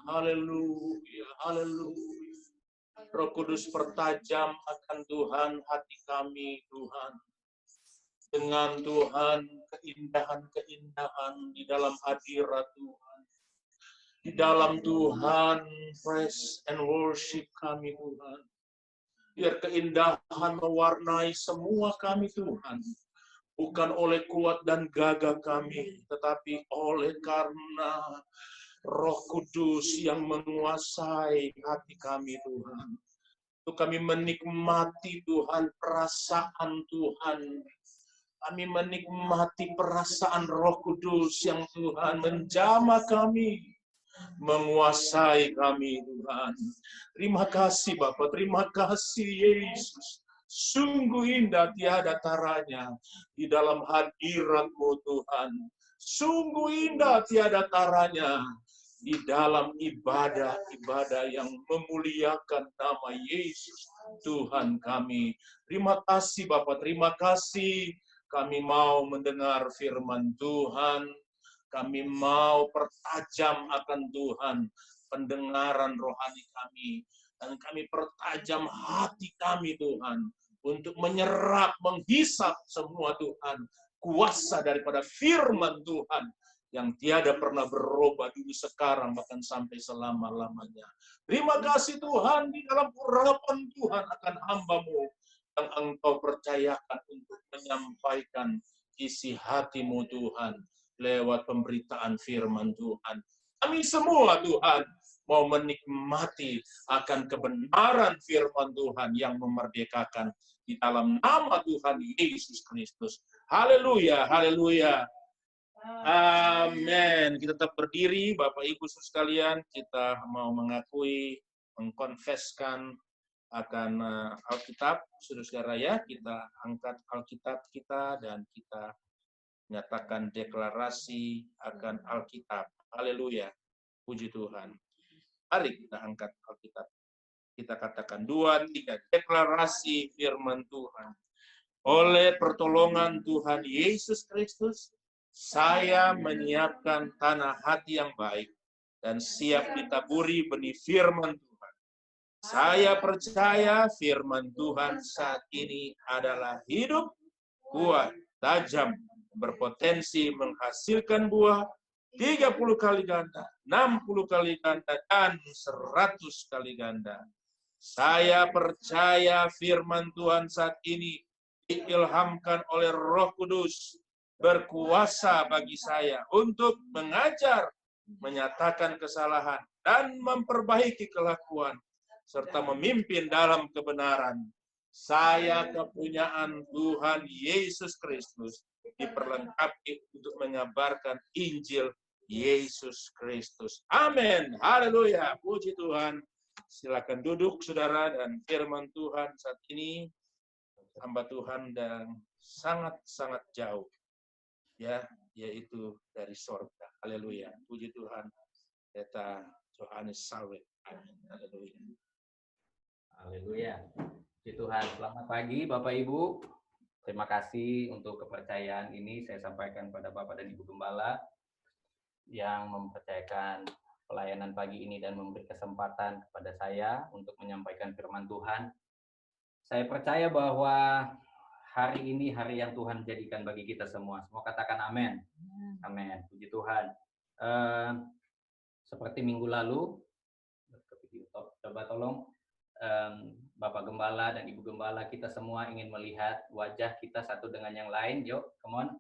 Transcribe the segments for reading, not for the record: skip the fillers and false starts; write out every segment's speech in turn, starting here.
haleluya, haleluya. Roh Kudus pertajam akan Tuhan hati kami, Tuhan. Dengan Tuhan, keindahan-keindahan di dalam hadirat Tuhan. Di dalam Tuhan, praise and worship kami, Tuhan. Biar keindahan mewarnai semua kami, Tuhan. Bukan oleh kuat dan gagah kami, tetapi oleh karena Roh Kudus yang menguasai hati kami, Tuhan. Untuk kami menikmati, Tuhan, perasaan Tuhan. Kami menikmati perasaan Roh Kudus yang Tuhan menjamah kami, menguasai kami, Tuhan. Terima kasih Bapa, terima kasih Yesus. Sungguh indah tiada taranya di dalam hadirat-Mu, Tuhan. Sungguh indah tiada taranya di dalam ibadah-ibadah yang memuliakan nama Yesus, Tuhan kami. Terima kasih Bapa, terima kasih. Kami mau mendengar firman Tuhan. Kami mau pertajam akan Tuhan pendengaran rohani kami. Dan kami pertajam hati kami Tuhan. Untuk menyerap, menghisap semua Tuhan. Kuasa daripada firman Tuhan. Yang tiada pernah berubah dulu sekarang bahkan sampai selama-lamanya. Terima kasih Tuhan di dalam urapan Tuhan akan hamba-Mu yang Engkau percayakan untuk menyampaikan isi hati-Mu Tuhan lewat pemberitaan firman Tuhan. Kami semua Tuhan mau menikmati akan kebenaran firman Tuhan yang memerdekakan di dalam nama Tuhan Yesus Kristus. Haleluya, haleluya. Amin. Kita tetap berdiri, Bapak Ibu sekalian, kita mau mengakui, mengkonfeskan akan Alkitab, saudara-saudara ya, kita angkat Alkitab kita dan kita menyatakan deklarasi akan Alkitab. Haleluya. Puji Tuhan. Mari kita angkat Alkitab. Kita katakan 2, 3, deklarasi firman Tuhan. Oleh pertolongan Tuhan Yesus Kristus, saya menyiapkan tanah hati yang baik dan siap ditaburi benih firman Tuhan. Saya percaya firman Tuhan saat ini adalah hidup, kuat, tajam, berpotensi menghasilkan buah 30 kali ganda, 60 kali ganda, dan 100 kali ganda. Saya percaya firman Tuhan saat ini diilhamkan oleh Roh Kudus, berkuasa bagi saya untuk mengajar, menyatakan kesalahan, dan memperbaiki kelakuan, serta memimpin dalam kebenaran. Saya kepunyaan Tuhan Yesus Kristus, diperlengkapi untuk mengabarkan Injil Yesus Kristus. Amin. Haleluya. Puji Tuhan. Silakan duduk, saudara, dan firman Tuhan saat ini hamba Tuhan dan sangat-sangat jauh, ya, yaitu dari sorga. Haleluya. Puji Tuhan. Kita Johannes Salwe. Amin. Haleluya. Haleluya. Puji Tuhan. Selamat pagi Bapak Ibu. Terima kasih untuk kepercayaan ini saya sampaikan pada Bapak dan Ibu Gembala yang mempercayakan pelayanan pagi ini dan memberi kesempatan kepada saya untuk menyampaikan firman Tuhan. Saya percaya bahwa hari ini hari yang Tuhan jadikan bagi kita semua. Semua katakan amin. Amin. Puji Tuhan. Seperti minggu lalu, coba tolong Bapak Gembala dan Ibu Gembala, kita semua ingin melihat wajah kita satu dengan yang lain. Yuk, come on.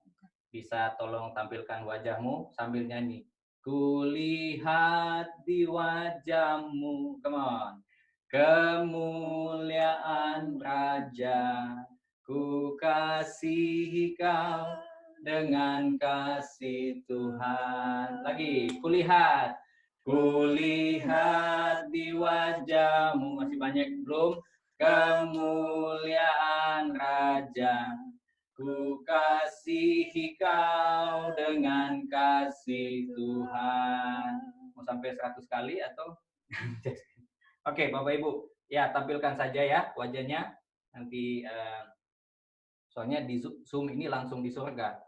Bisa tolong tampilkan wajahmu sambil nyanyi. Kulihat di wajahmu, come on. Kemuliaan Raja, ku kasihi kau dengan kasih Tuhan. Lagi, kulihat. Kulihat di wajahmu, masih banyak belum? Kemuliaan Raja, ku kasihi kau dengan kasih Tuhan. Mau sampai 100 kali atau? Oke, Bapak Ibu, ya tampilkan saja ya wajahnya. Nanti soalnya di Zoom ini langsung di surga.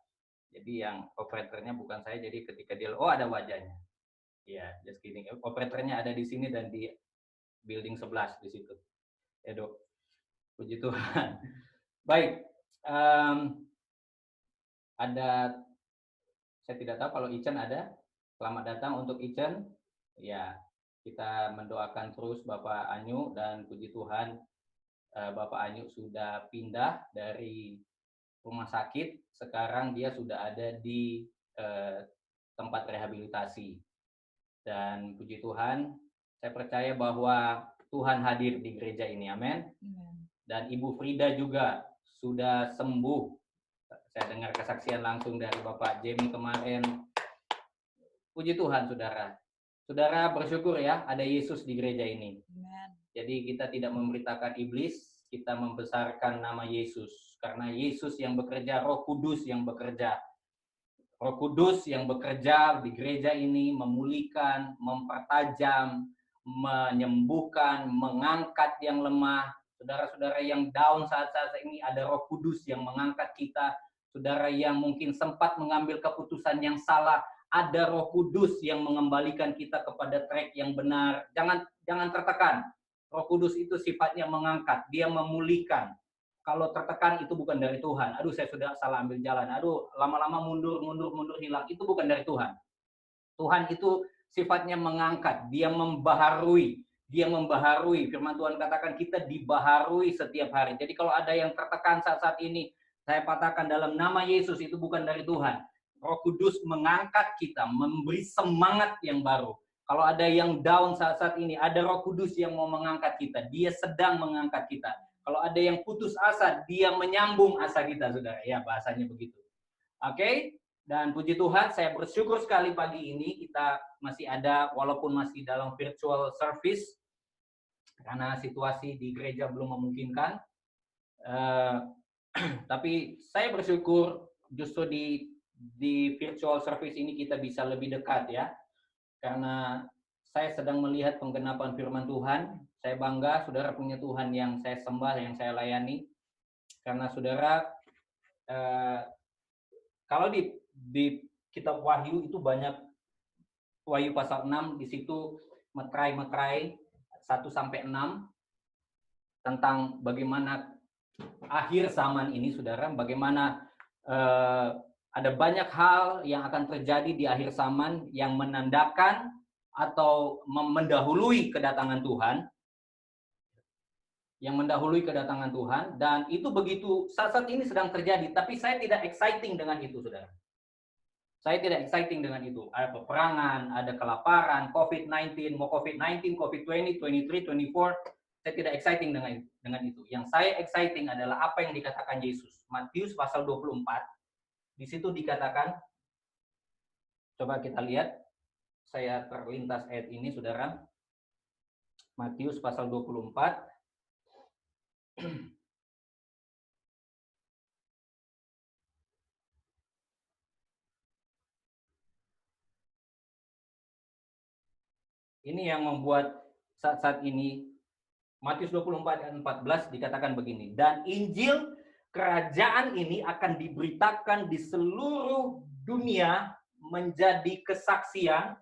Jadi yang operatornya bukan saya, jadi ketika dia, oh ada wajahnya. Ya, just kidding. Operatornya ada di sini dan di building 11 di situ. Ya, Dok. Puji Tuhan. Baik. Ada, saya tidak tahu kalau Ichen ada. Selamat datang untuk Ichen. Ya, kita mendoakan terus Bapak Anyu, dan puji Tuhan Bapak Anyu sudah pindah dari rumah sakit. Sekarang dia sudah ada di tempat rehabilitasi. Dan puji Tuhan, saya percaya bahwa Tuhan hadir di gereja ini. Amin. Dan Ibu Frida juga sudah sembuh. Saya dengar kesaksian langsung dari Bapak Jamie kemarin. Puji Tuhan, saudara. Saudara bersyukur ya, ada Yesus di gereja ini. Jadi kita tidak memberitakan iblis, kita membesarkan nama Yesus. Karena Yesus yang bekerja, Roh Kudus yang bekerja. Roh Kudus yang bekerja di gereja ini memulihkan, mempertajam, menyembuhkan, mengangkat yang lemah. Saudara-saudara yang down saat-saat ini, ada Roh Kudus yang mengangkat kita. Saudara yang mungkin sempat mengambil keputusan yang salah, ada Roh Kudus yang mengembalikan kita kepada track yang benar. Jangan tertekan. Roh Kudus itu sifatnya mengangkat, dia memulihkan. Kalau tertekan itu bukan dari Tuhan. Aduh, saya sudah salah ambil jalan. Aduh, lama-lama mundur hilang. Itu bukan dari Tuhan. Tuhan itu sifatnya mengangkat, dia membaharui. Dia membaharui. Firman Tuhan katakan kita dibaharui setiap hari. Jadi kalau ada yang tertekan saat-saat ini, saya katakan dalam nama Yesus, itu bukan dari Tuhan. Roh Kudus mengangkat kita, memberi semangat yang baru. Kalau ada yang down saat-saat ini, ada Roh Kudus yang mau mengangkat kita. Dia sedang mengangkat kita. Kalau ada yang putus asa, dia menyambung asa kita, saudara. Ya, bahasanya begitu. Oke? Dan puji Tuhan, saya bersyukur sekali pagi ini kita masih ada, walaupun masih dalam virtual service, karena situasi di gereja belum memungkinkan. Tapi saya bersyukur justru di virtual service ini kita bisa lebih dekat ya. Karena saya sedang melihat penggenapan firman Tuhan. Saya bangga saudara punya Tuhan yang saya sembah, yang saya layani. Karena saudara, kalau di kitab Wahyu itu banyak, Wahyu pasal 6, di situ metrai-metrai 1-6 tentang bagaimana akhir zaman ini, saudara, bagaimana ada banyak hal yang akan terjadi di akhir zaman yang menandakan atau mendahului kedatangan Tuhan. Yang mendahului kedatangan Tuhan, dan itu begitu saat ini sedang terjadi, tapi saya tidak exciting dengan itu, saudara. Saya tidak exciting dengan itu. Ada peperangan, ada kelaparan, COVID-19, mau COVID-19, COVID-20, 23, 24, saya tidak exciting dengan itu. Yang saya exciting adalah apa yang dikatakan Yesus. Matius pasal 24, di situ dikatakan, coba kita lihat, saya terlintas ayat ini, saudara. Matius pasal 24, ini yang membuat saat ini Matius 24 ayat 14 dikatakan begini, dan Injil kerajaan ini akan diberitakan di seluruh dunia menjadi kesaksian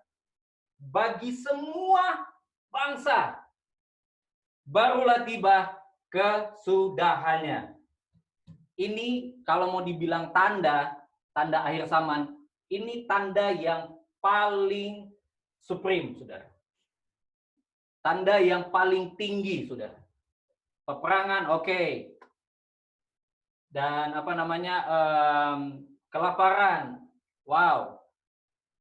bagi semua bangsa. Barulah tiba kesudahannya. Ini kalau mau dibilang tanda akhir zaman, ini tanda yang paling supreme, saudara. Tanda yang paling tinggi, saudara. Peperangan, oke. Dan kelaparan, wow.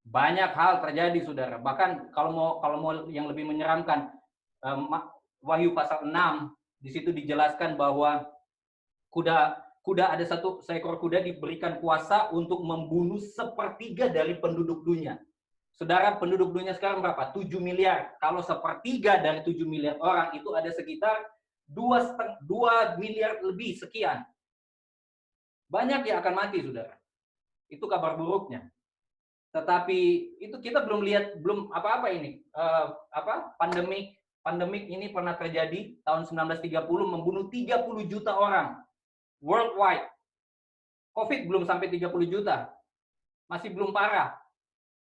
Banyak hal terjadi, saudara. Bahkan kalau mau yang lebih menyeramkan, Wahyu pasal 6, di situ dijelaskan bahwa kuda ada seekor kuda diberikan kuasa untuk membunuh 1/3 dari penduduk dunia. Saudara, penduduk dunia sekarang berapa? 7 miliar. Kalau 1/3 dari 7 miliar orang itu ada sekitar 2 miliar lebih sekian. Banyak yang akan mati, saudara. Itu kabar buruknya. Tetapi itu kita belum lihat, belum apa-apa ini. Pandemik ini pernah terjadi tahun 1930, membunuh 30 juta orang worldwide. COVID belum sampai 30 juta. Masih belum parah.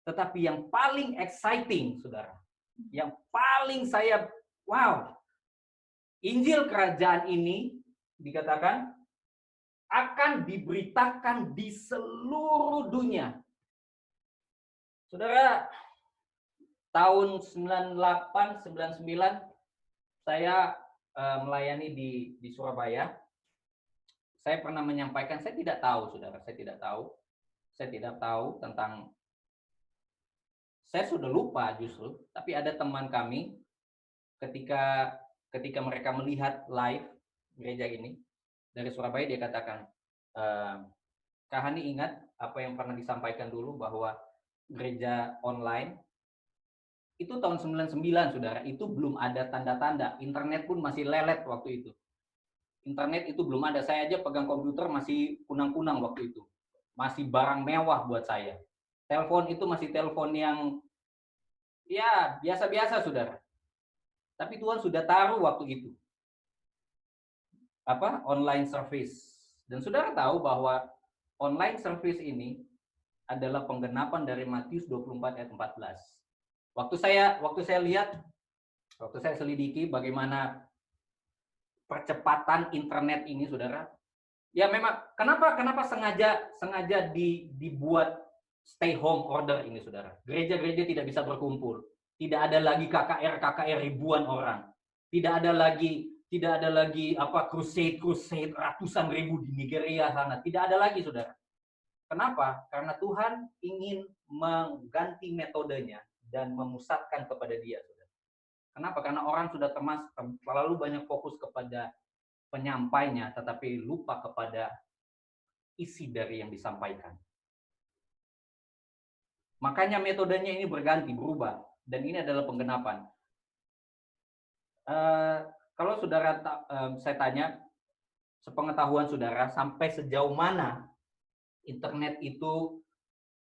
Tetapi yang paling exciting, saudara, yang paling saya, wow, Injil kerajaan ini dikatakan akan diberitakan di seluruh dunia. Saudara, tahun 98, 99, saya melayani di Surabaya. Saya pernah menyampaikan, saya tidak tahu, saudara, saya tidak tahu tentang, saya sudah lupa justru, tapi ada teman kami ketika mereka melihat live gereja ini dari Surabaya, dia katakan, Kak Hani ingat apa yang pernah disampaikan dulu bahwa gereja online itu tahun 99, saudara, itu belum ada tanda-tanda, internet pun masih lelet waktu itu. Internet itu belum ada, saya aja pegang komputer masih kunang-kunang waktu itu. Masih barang mewah buat saya. Telepon itu masih telepon yang ya biasa-biasa, saudara. Tapi Tuhan sudah taruh waktu itu online service. Dan saudara tahu bahwa online service ini adalah penggenapan dari Matius 24 ayat 14. Waktu saya lihat, waktu saya selidiki bagaimana percepatan internet ini, saudara. Ya memang kenapa sengaja dibuat stay home order ini, saudara. Gereja-gereja tidak bisa berkumpul. Tidak ada lagi KKR ribuan orang. Tidak ada lagi crusade ratusan ribu di Nigeria sana. Tidak ada lagi, saudara. Kenapa? Karena Tuhan ingin mengganti metodenya dan memusatkan kepada Dia, saudara. Kenapa? Karena orang sudah terlalu banyak fokus kepada penyampainya, tetapi lupa kepada isi dari yang disampaikan. Makanya metodenya ini berubah, dan ini adalah penggenapan. Kalau saudara, saya tanya, sepengetahuan saudara, sampai sejauh mana internet itu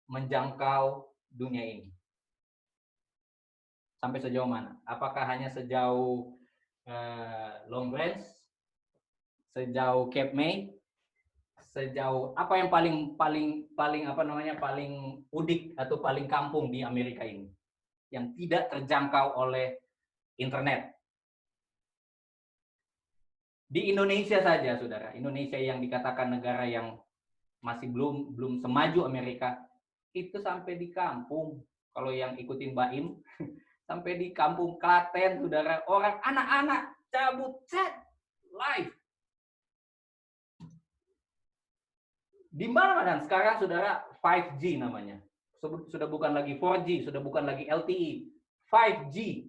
menjangkau dunia ini? Sampai sejauh mana? Apakah hanya sejauh Long Branch, sejauh Cape May, sejauh apa yang paling udik atau paling kampung di Amerika ini yang tidak terjangkau oleh internet? Di Indonesia saja, saudara, Indonesia yang dikatakan negara yang masih belum semaju Amerika, itu sampai di kampung. Kalau yang ikutin Baim, sampai di kampung Klaten, saudara, orang anak-anak cabut chat live. Di mana dan sekarang, saudara, 5G namanya. Sudah bukan lagi 4G, sudah bukan lagi LTE, 5G.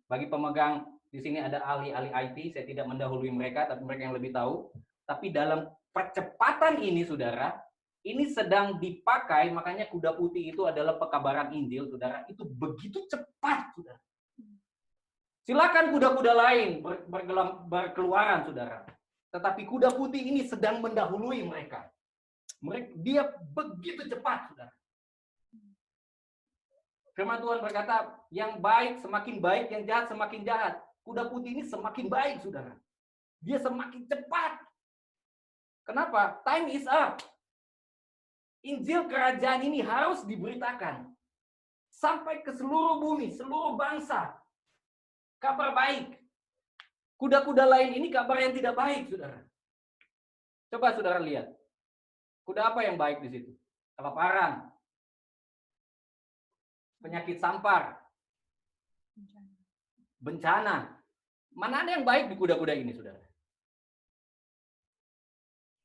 Bagi pemegang di sini ada ahli-ahli IT, saya tidak mendahului mereka, tapi mereka yang lebih tahu. Tapi dalam percepatan ini, saudara, ini sedang dipakai, makanya kuda putih itu adalah pekabaran Injil, saudara. Itu begitu cepat, saudara. Silakan kuda-kuda lain berkeluaran, saudara. Tetapi kuda putih ini sedang mendahului mereka. Dia begitu cepat, saudara. Firman Tuhan berkata, yang baik semakin baik, yang jahat semakin jahat. Kuda putih ini semakin baik, saudara. Dia semakin cepat. Kenapa? Time is up. Injil kerajaan ini harus diberitakan sampai ke seluruh bumi, seluruh bangsa. Kabar baik. Kuda-kuda lain ini kabar yang tidak baik, saudara. Coba saudara lihat. Kuda apa yang baik di situ? Kelaparan, penyakit sampar, bencana. Mana ada yang baik di kuda-kuda ini, saudara?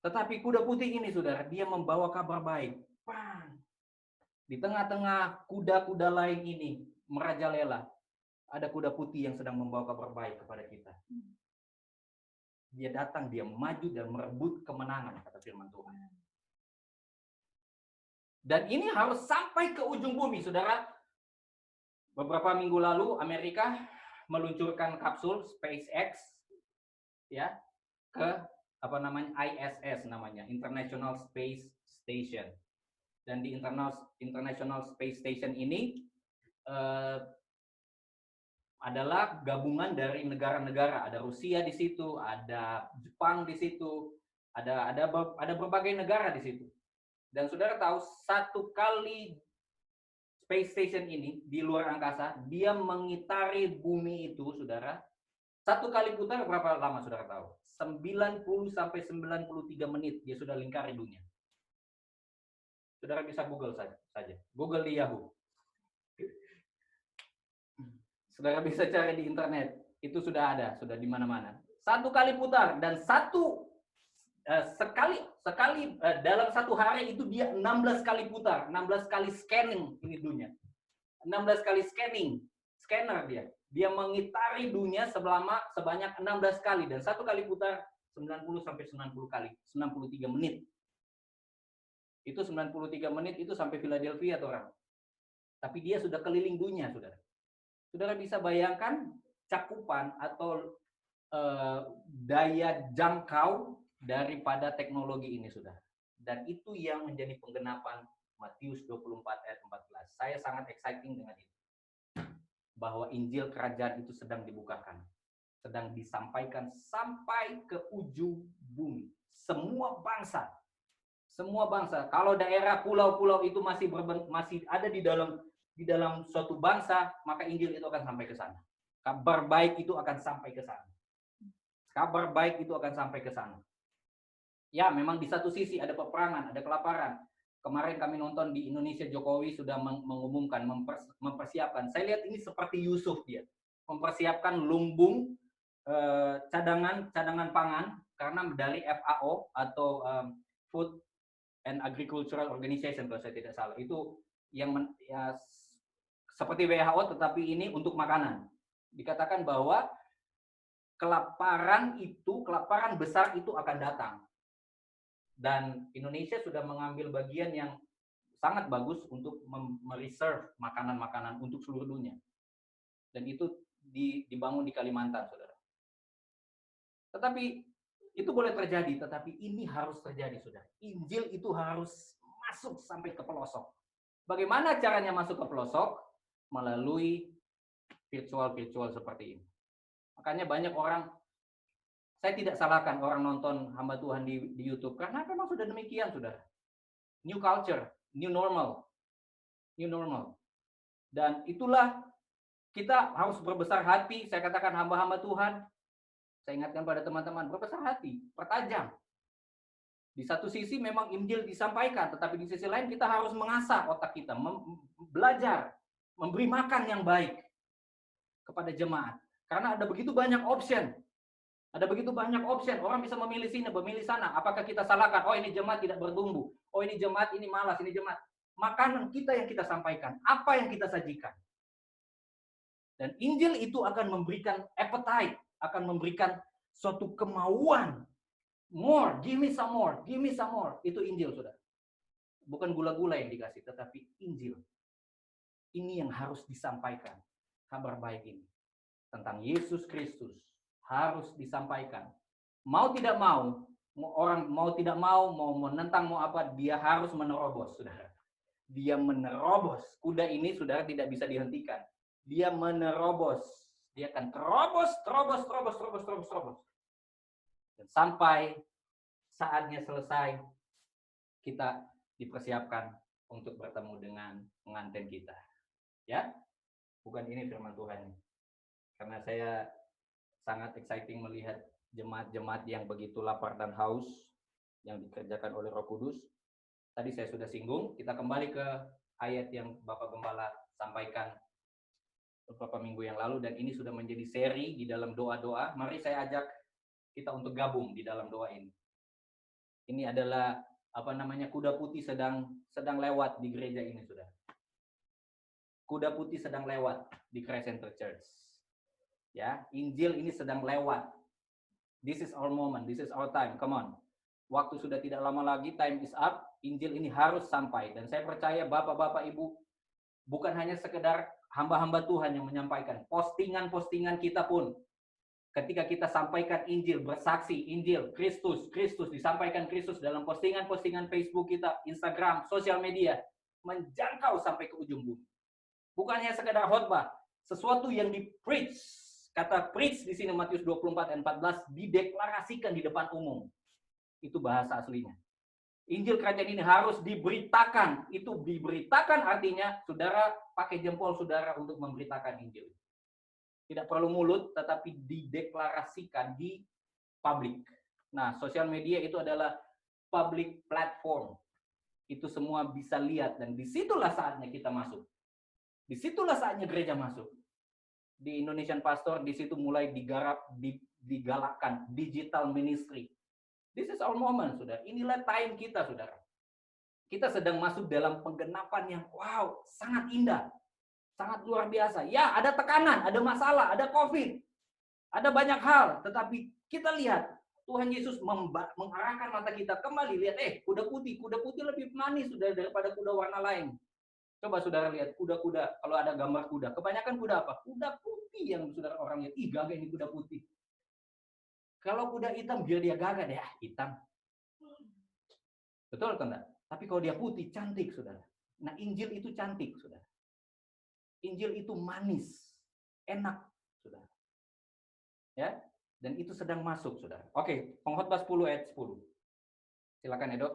Tetapi kuda putih ini, saudara, dia membawa kabar baik. Bang. Di tengah-tengah kuda-kuda lain ini merajalela, ada kuda putih yang sedang membawa kabar baik kepada kita. Dia datang, dia maju dan merebut kemenangan, kata firman Tuhan. Dan ini harus sampai ke ujung bumi, saudara. Beberapa minggu lalu Amerika meluncurkan kapsul SpaceX, ya, ke ISS namanya, International Space Station. Dan di International Space Station ini adalah gabungan dari negara-negara. Ada Rusia di situ, ada Jepang di situ, ada berbagai negara di situ. Dan saudara tahu, satu kali space station ini di luar angkasa, dia mengitari bumi itu, saudara. Satu kali putar berapa lama saudara tahu? 90 sampai 93 menit dia sudah lingkari dunia. Saudara bisa Google saja. Google di Yahoo. Saudara bisa cari di internet. Itu sudah ada, sudah di mana-mana. Satu kali putar dan sekali dalam satu hari itu dia 16 kali putar, 16 kali scanning ini dunia. 16 kali scanner dia. Dia mengitari dunia sebanyak 16 kali dan satu kali putar 90 sampai 90 kali, 93 menit. Itu 93 menit itu sampai Philadelphia tuh orang. Tapi dia sudah keliling dunia, Saudara. Saudara bisa bayangkan cakupan atau daya jangkau daripada teknologi ini, Saudara. Dan itu yang menjadi penggenapan Matius 24 ayat 14. Saya sangat exciting dengan itu. Bahwa Injil kerajaan itu sedang dibukakan. Sedang disampaikan sampai ke ujung bumi. Semua bangsa. Kalau daerah pulau-pulau itu masih ada di dalam suatu bangsa, maka Injil itu akan sampai ke sana. Kabar baik itu akan sampai ke sana. Ya, memang di satu sisi ada peperangan, ada kelaparan. Kemarin kami nonton di Indonesia, Jokowi sudah mengumumkan, mempersiapkan. Saya lihat ini seperti Yusuf dia. Mempersiapkan lumbung cadangan pangan, karena dari FAO atau Food and Agricultural Organization kalau saya tidak salah, itu yang seperti WHO tetapi ini untuk makanan. Dikatakan bahwa kelaparan besar itu akan datang. Dan Indonesia sudah mengambil bagian yang sangat bagus untuk mereserve makanan-makanan untuk seluruh dunia. Dan itu dibangun di Kalimantan, Saudara. Tetapi itu boleh terjadi, tetapi ini harus terjadi, Saudara. Injil itu harus masuk sampai ke pelosok. Bagaimana caranya masuk ke pelosok? Melalui virtual seperti ini. Makanya banyak orang, saya tidak salahkan orang nonton hamba Tuhan di YouTube, karena memang sudah demikian, Saudara. New culture, new normal. Dan itulah kita harus berbesar hati. Saya katakan hamba-hamba Tuhan, saya ingatkan pada teman-teman, berbesar hati, pertajam. Di satu sisi memang Injil disampaikan, tetapi di sisi lain kita harus mengasah otak kita, belajar, memberi makan yang baik kepada jemaat. Karena ada begitu banyak option. Orang bisa memilih sini, memilih sana. Apakah kita salahkan? Oh, ini jemaat tidak bertumbuh. Oh, ini jemaat ini malas, ini jemaat. Makanan kita yang kita sampaikan, apa yang kita sajikan. Dan Injil itu akan memberikan appetite, akan memberikan suatu kemauan. More, give me some more. Itu Injil, Saudara. Bukan gula-gula yang dikasih, tetapi Injil. Ini yang harus disampaikan. Kabar baik ini tentang Yesus Kristus harus disampaikan. Mau tidak mau, mau menentang, mau apa, dia harus menerobos, Saudara. Dia menerobos. Kuda ini, Saudara, tidak bisa dihentikan. Dia menerobos. Dia akan terobos. Dan sampai saatnya selesai, kita dipersiapkan untuk bertemu dengan pengantin kita. Ya, bukan ini firman Tuhan. Karena saya sangat exciting melihat jemaat-jemaat yang begitu lapar dan haus yang dikerjakan oleh Roh Kudus. Tadi saya sudah singgung, kita kembali ke ayat yang Bapak Gembala sampaikan beberapa minggu yang lalu, dan ini sudah menjadi seri di dalam doa-doa. Mari saya ajak kita untuk gabung di dalam doa ini. Ini adalah kuda putih sedang lewat di gereja ini, Saudara. Kuda putih sedang lewat di Christ Center Church. Ya, Injil ini sedang lewat. This is our moment, this is our time. Come on. Waktu sudah tidak lama lagi, time is up. Injil ini harus sampai. Dan saya percaya Bapak-bapak, Ibu, bukan hanya sekedar hamba-hamba Tuhan yang menyampaikan. Postingan-postingan kita pun, ketika kita sampaikan Injil, bersaksi Injil, Kristus, disampaikan Kristus dalam postingan-postingan Facebook kita, Instagram, sosial media, menjangkau sampai ke ujung bumi. Bukan hanya sekedar khotbah, sesuatu yang di-preach. Kata preach di sini Matius 24 dan 14 dideklarasikan di depan umum. Itu bahasa aslinya. Injil kerajaan ini harus diberitakan. Itu diberitakan artinya saudara pakai jempol saudara untuk memberitakan Injil. Tidak perlu mulut, tetapi dideklarasikan di publik. Nah, sosial media itu adalah public platform. Itu semua bisa lihat, dan disitulah saatnya kita masuk. Disitulah saatnya gereja masuk. Di Indonesian Pastor, di situ mulai digalakkan digital ministry. This is our moment, saudara. Inilah time kita, saudara. Kita sedang masuk dalam penggenapan yang wow, sangat indah. Sangat luar biasa. Ya, ada tekanan, ada masalah, ada COVID. Ada banyak hal, tetapi kita lihat Tuhan Yesus mengarahkan mata kita kembali. Lihat, kuda putih lebih manis sudah daripada kuda warna lain. Coba saudara lihat kuda-kuda, kalau ada gambar kuda, kebanyakan kuda apa? Kuda putih yang saudara orang lihat, ih gagah ini kuda putih. Kalau kuda hitam, biar dia gagah deh, hitam. Betul kan enggak? Tapi kalau dia putih, cantik saudara. Nah, Injil itu cantik saudara. Injil itu manis, enak saudara. Ya, dan itu sedang masuk saudara. Oke, Pengkhotbah 10 ayat 10. Silakan Edo.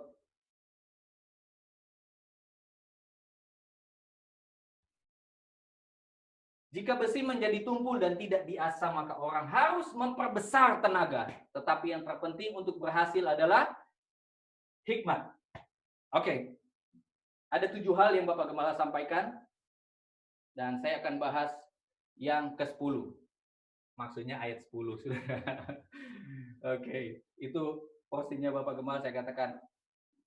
Jika besi menjadi tumpul dan tidak diasah, maka orang harus memperbesar tenaga. Tetapi yang terpenting untuk berhasil adalah hikmat. Oke. Ada 7 hal yang Bapak Gembala sampaikan. Dan saya akan bahas yang ke-10. Maksudnya ayat 10. Oke. Itu porsinya Bapak Gembala, saya katakan,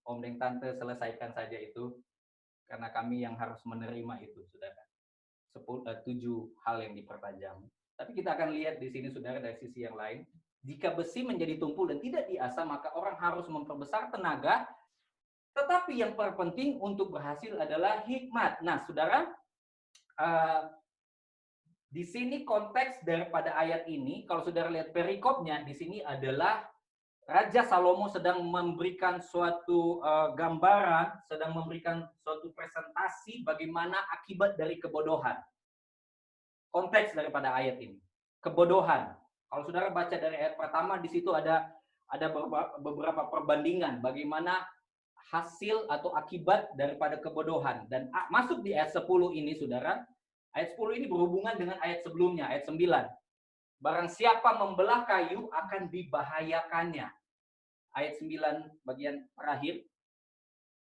Om Deng Tante selesaikan saja itu. Karena kami yang harus menerima itu, saudara. 7 hal yang dipertajam. Tapi kita akan lihat di sini saudara dari sisi yang lain. Jika besi menjadi tumpul dan tidak diasah, maka orang harus memperbesar tenaga. Tetapi yang terpenting untuk berhasil adalah hikmat. Nah, saudara, di sini konteks daripada ayat ini, kalau saudara lihat perikopnya, di sini adalah Raja Salomo sedang memberikan suatu gambaran, sedang memberikan suatu presentasi bagaimana akibat dari kebodohan. Konteks daripada ayat ini, kebodohan. Kalau saudara baca dari ayat pertama, di situ ada beberapa perbandingan bagaimana hasil atau akibat daripada kebodohan. Dan masuk di ayat 10 ini, saudara, ayat 10 ini berhubungan dengan ayat sebelumnya, ayat 9. Barang siapa membelah kayu akan dibahayakannya. Ayat 9 bagian terakhir.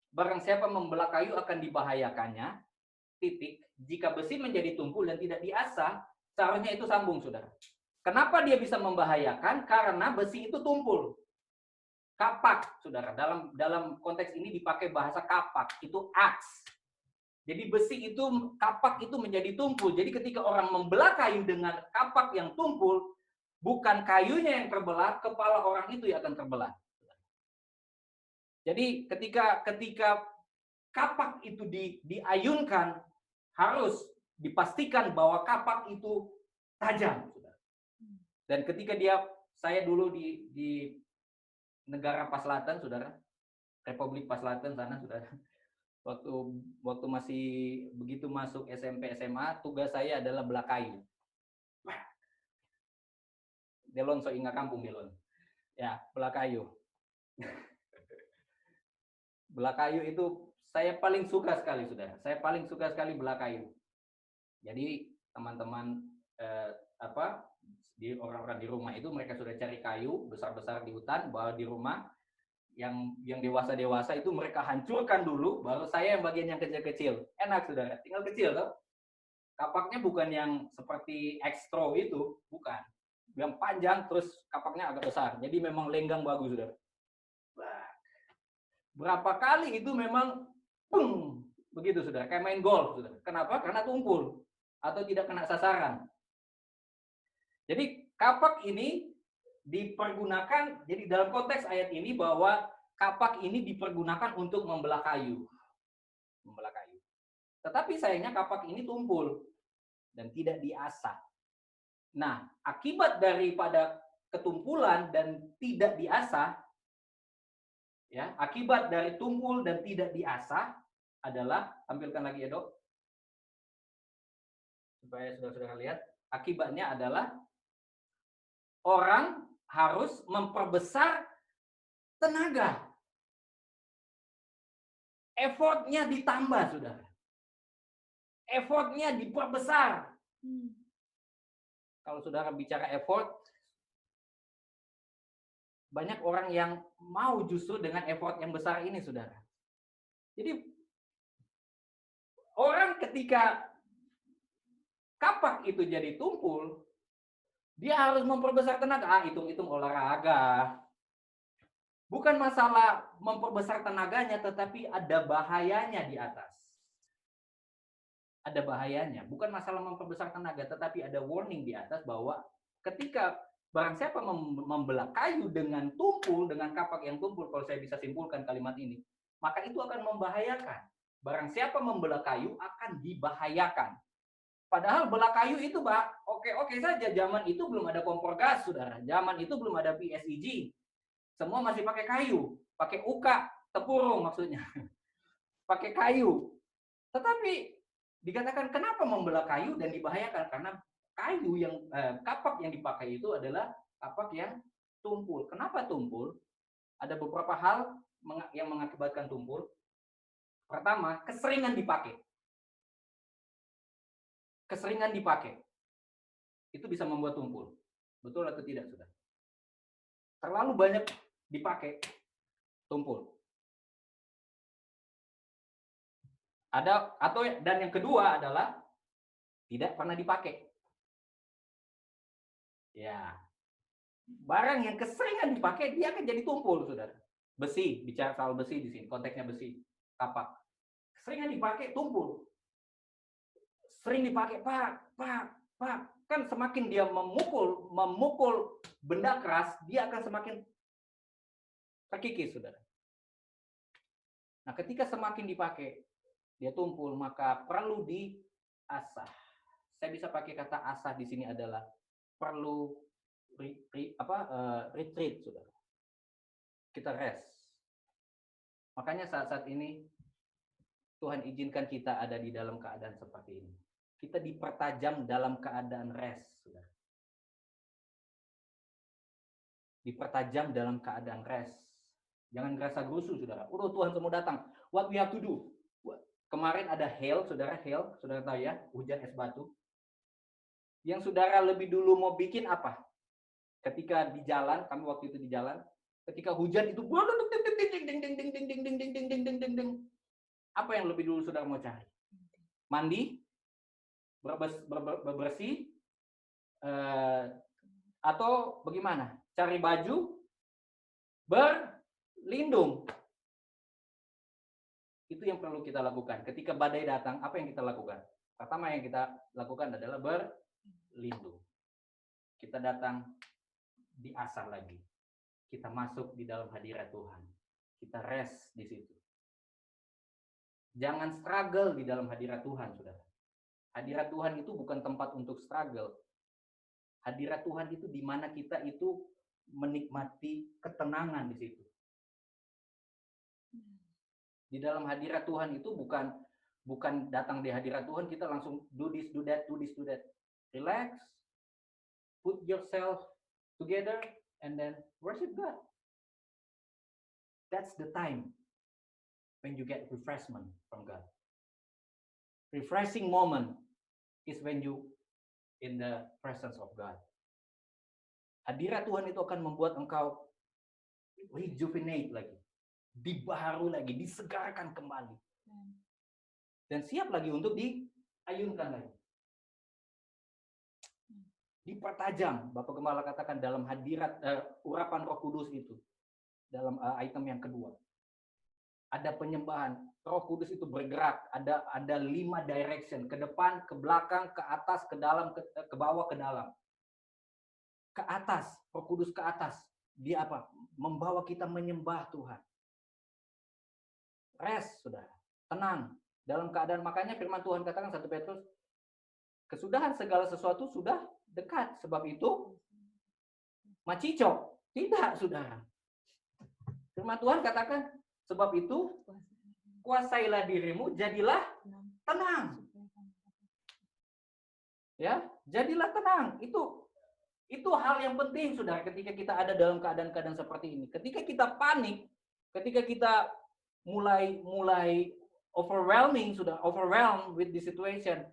Barang siapa membelah kayu akan dibahayakannya. Titik. Jika besi menjadi tumpul dan tidak diasah, seharusnya itu sambung, saudara. Kenapa dia bisa membahayakan? Karena besi itu tumpul. Kapak, saudara. Dalam konteks ini dipakai bahasa kapak. Itu aks. Jadi besi itu, kapak itu menjadi tumpul. Jadi ketika orang membelah kayu dengan kapak yang tumpul, bukan kayunya yang terbelah, kepala orang itu yang akan terbelah. Jadi ketika kapak itu diayunkan, harus dipastikan bahwa kapak itu tajam. Dan ketika saya dulu di negara Paslatan, saudara, Republik Paslatan sana, saudara, waktu masih begitu masuk SMP SMA, tugas saya adalah belah kayu. Delon so ingat kampung Delon. Ya, belah kayu. Belah kayu itu saya paling suka sekali, saudara. Saya paling suka sekali belah kayu. Jadi teman-teman orang-orang di rumah itu mereka sudah cari kayu besar-besar di hutan, bawa di rumah. Yang dewasa-dewasa itu mereka hancurkan dulu, baru saya yang bagian yang kecil-kecil. Enak, saudara. Tinggal kecil, toh. Kapaknya bukan yang seperti ekstro itu, bukan. Yang panjang terus kapaknya agak besar. Jadi memang lenggang bagus, saudara. Berapa kali itu memang begitu, saudara, kayak main golf, saudara. Kenapa? Karena tumpul atau tidak kena sasaran. Jadi kapak ini dipergunakan, jadi dalam konteks ayat ini bahwa kapak ini dipergunakan untuk membelah kayu. Membelah kayu. Tetapi sayangnya kapak ini tumpul dan tidak diasah. Nah, akibat daripada ketumpulan dan tidak diasah, ya, akibat dari tumpul dan tidak diasah adalah, tampilkan lagi ya, Dok, supaya saudara-saudara lihat, akibatnya adalah orang harus memperbesar tenaga. effortnya ditambah, saudara. Effortnya diperbesar. Kalau saudara bicara effort, banyak orang yang mau justru dengan effort yang besar ini, saudara. Jadi, orang ketika kapak itu jadi tumpul, dia harus memperbesar tenaga. Hitung-hitung olahraga. Bukan masalah memperbesar tenaganya, tetapi ada bahayanya di atas. Ada bahayanya. Bukan masalah memperbesar tenaga, tetapi ada warning di atas bahwa ketika barang siapa membelah kayu dengan tumpul, dengan kapak yang tumpul, kalau saya bisa simpulkan kalimat ini, maka itu akan membahayakan. Barang siapa membelah kayu akan dibahayakan. Padahal belah kayu itu oke-oke saja. Zaman itu belum ada kompor gas, saudara. Zaman itu belum ada PSEG. Semua masih pakai kayu, pakai uka, tepurung maksudnya. Pakai kayu. Tetapi dikatakan kenapa membelah kayu dan dibahayakan? Karena kayu yang kapak yang dipakai itu adalah kapak yang tumpul. Kenapa tumpul? Ada beberapa hal yang mengakibatkan tumpul. Pertama, keseringan dipakai. Keseringan dipakai. Itu bisa membuat tumpul. Betul atau tidak, saudara? Terlalu banyak dipakai, tumpul. Dan yang kedua adalah tidak pernah dipakai. Ya. Barang yang keseringan dipakai dia akan jadi tumpul, saudara. Besi, bicara soal besi di sini, konteksnya besi, kapak. Keseringan dipakai tumpul. Sering dipakai, Pak. Kan semakin dia memukul benda keras, dia akan semakin terkikis, saudara. Nah, ketika semakin dipakai, dia tumpul, maka perlu diasah. Saya bisa pakai kata asah di sini adalah perlu retreat, saudara. Kita rest. Makanya saat-saat ini Tuhan izinkan kita ada di dalam keadaan seperti ini. Kita dipertajam dalam keadaan rest, saudara. Dipertajam dalam keadaan rest. Jangan gerasa gerusu, saudara. Udah Tuhan semua datang. What we have to do? Kemarin ada hail, saudara tahu ya, hujan es batu. Yang saudara lebih dulu mau bikin apa? Ketika di jalan, kami waktu itu di jalan, ketika hujan itu, apa yang lebih dulu saudara mau cari? Mandi, bersih, atau bagaimana? Cari baju, berlindung. Itu yang perlu kita lakukan. Ketika badai datang, apa yang kita lakukan? Pertama yang kita lakukan adalah berlindung. Kita datang, diasah lagi. Kita masuk di dalam hadirat Tuhan. Kita rest di situ. Jangan struggle di dalam hadirat Tuhan, saudara. Hadirat Tuhan itu bukan tempat untuk struggle. Hadirat Tuhan itu di mana kita itu menikmati ketenangan di situ. Di dalam hadirat Tuhan itu bukan datang di hadirat Tuhan kita langsung do this, do that. Relax, put yourself together, and then worship God. That's the time when you get refreshment from God. Refreshing moment is when you in the presence of God. Hadirat Tuhan itu akan membuat engkau rejuvenate lagi. Dibaharui lagi, disegarkan kembali. Dan siap lagi untuk diayunkan lagi. Dipertajam, Bapak Gembala katakan dalam hadirat urapan Roh Kudus itu. Dalam item yang kedua. Ada penyembahan, Roh Kudus itu bergerak, ada 5 direction, ke depan, ke belakang, ke atas, ke dalam, ke bawah, ke dalam. Ke atas, Roh Kudus ke atas. Dia apa? Membawa kita menyembah Tuhan. Rest, saudara. Tenang. Dalam keadaan, makanya firman Tuhan katakan 1 Petrus, kesudahan segala sesuatu sudah dekat. Sebab itu, macicok. Tidak, saudara. Firman Tuhan katakan, sebab itu, kuasailah dirimu, jadilah tenang. Ya, jadilah tenang. Itu hal yang penting, saudara, ketika kita ada dalam keadaan-keadaan seperti ini. Ketika kita panik, ketika kita mulai overwhelming, sudah overwhelmed with the situation,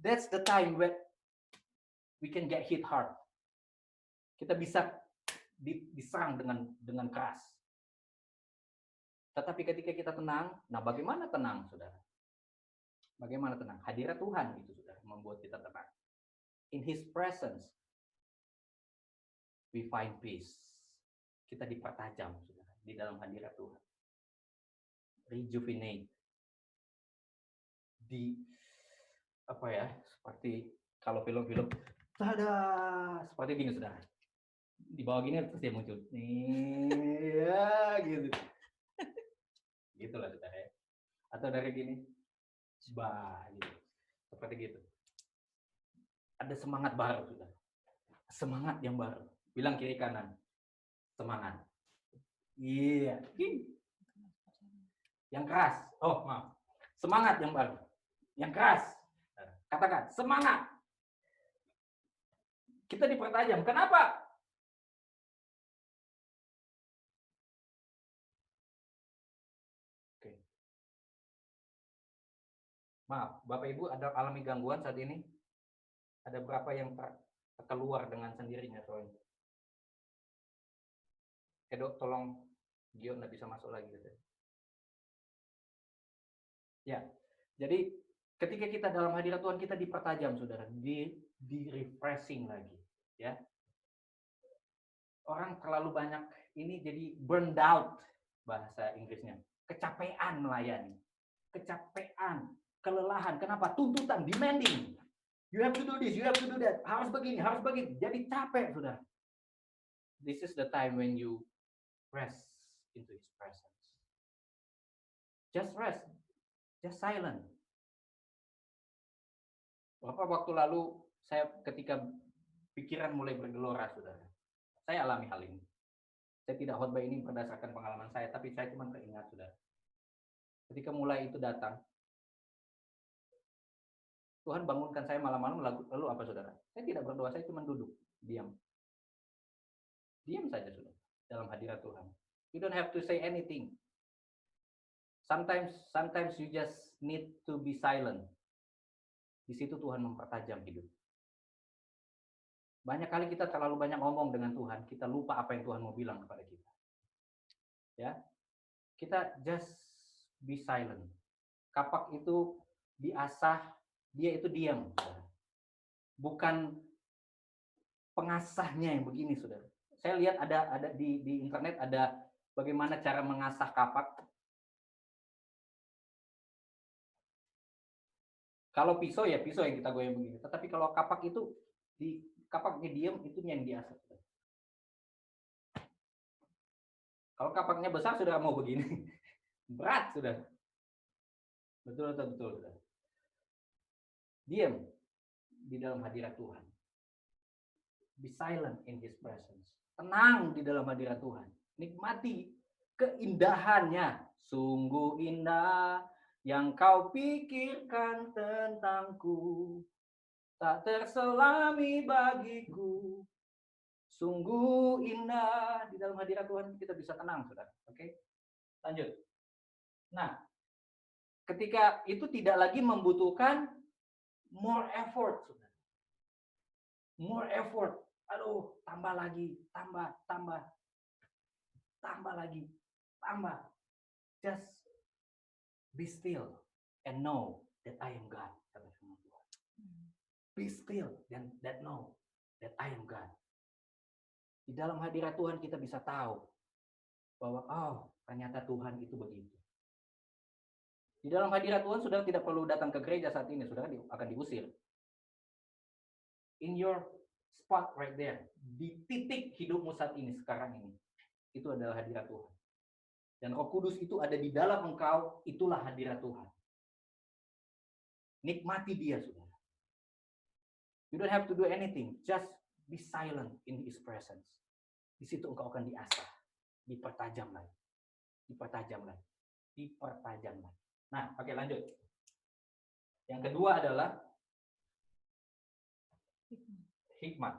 that's the time when we can get hit hard. Kita bisa diserang dengan keras. Tetapi ketika kita tenang, nah bagaimana tenang, saudara? Bagaimana tenang? Hadirat Tuhan itu sudah membuat kita tenang. In His presence, we find peace. Kita dipertajam, saudara, di dalam hadirat Tuhan. Rejuvenate. Seperti kalau film-film, tada, seperti gini, saudara. Di bawah gini terus dia muncul. Nih, ya, gitu. Gitulah, saudara ya. Atau dari gini, gitu. Seperti gitu. Ada semangat baru, saudara. Semangat yang baru. Bilang kiri kanan. Semangat. Iya. Yang keras. Oh, maaf. Semangat yang baru. Yang keras. Katakan, semangat. Kita dipertajam. Kenapa? Oke. Maaf, Bapak Ibu ada alami gangguan saat ini? Ada berapa yang keluar dengan sendirinya soalnya? Dok, tolong Gio nggak bisa masuk lagi gitu. Ya, jadi ketika kita dalam hadirat Tuhan kita dipertajam, saudara, di refreshing lagi, ya. Orang terlalu banyak ini jadi burned out bahasa Inggrisnya, kecapean melayani, kecapean, kelelahan. Kenapa? Tuntutan, demanding. You have to do this, you have to do that. Harus begini, harus begini. Jadi capek, saudara. This is the time when you rest into His presence. Just rest, just silent. Beberapa waktu lalu saya ketika pikiran mulai bergelora, saudara, saya alami hal ini. Saya tidak khotbah ini berdasarkan pengalaman saya, tapi saya cuma teringat, saudara. Ketika mulai itu datang, Tuhan bangunkan saya malam-malam, lalu apa, saudara? Saya tidak berdoa, saya cuma duduk, diam. Diam saja, saudara, dalam hadirat Tuhan. You don't have to say anything. Sometimes you just need to be silent. Di situ Tuhan mempertajam hidup. Banyak kali kita terlalu banyak ngomong dengan Tuhan, kita lupa apa yang Tuhan mau bilang kepada kita. Ya, kita just be silent. Kapak itu diasah, dia itu diam. Bukan pengasahnya yang begini, saudara. Saya lihat ada di internet ada bagaimana cara mengasah kapak. Kalau pisau ya pisau yang kita goyang begini. Tetapi kalau kapak itu kapaknya diam, itu yang diasah. Kalau kapaknya besar sudah mau begini. Berat sudah. Betul. Sudah. Diam di dalam hadirat Tuhan. Be silent in His presence. Tenang di dalam hadirat Tuhan. Nikmati keindahannya. Sungguh indah yang kau pikirkan tentangku. Tak terselami bagiku. Sungguh indah di dalam hadirat Tuhan, kita bisa tenang, saudara. Oke, lanjut. Nah, ketika itu tidak lagi membutuhkan more effort, saudara. More effort. Aduh, tambah lagi, tambah lagi, tambah. Just be still and know that I am God. Be still and that know that I am God. Di dalam hadirat Tuhan kita bisa tahu bahwa ternyata Tuhan itu begitu. Di dalam hadirat Tuhan saudara tidak perlu datang ke gereja saat ini, saudara akan diusir. In your spot right there, di titik hidupmu saat ini, sekarang ini, itu adalah hadirat Tuhan. Dan Roh Kudus itu ada di dalam engkau, itulah hadirat Tuhan. Nikmati dia, saudara. You don't have to do anything, just be silent in His presence. Di situ engkau akan diasah, dipertajam lagi. Nah, oke, lanjut. Yang kedua adalah hikmat.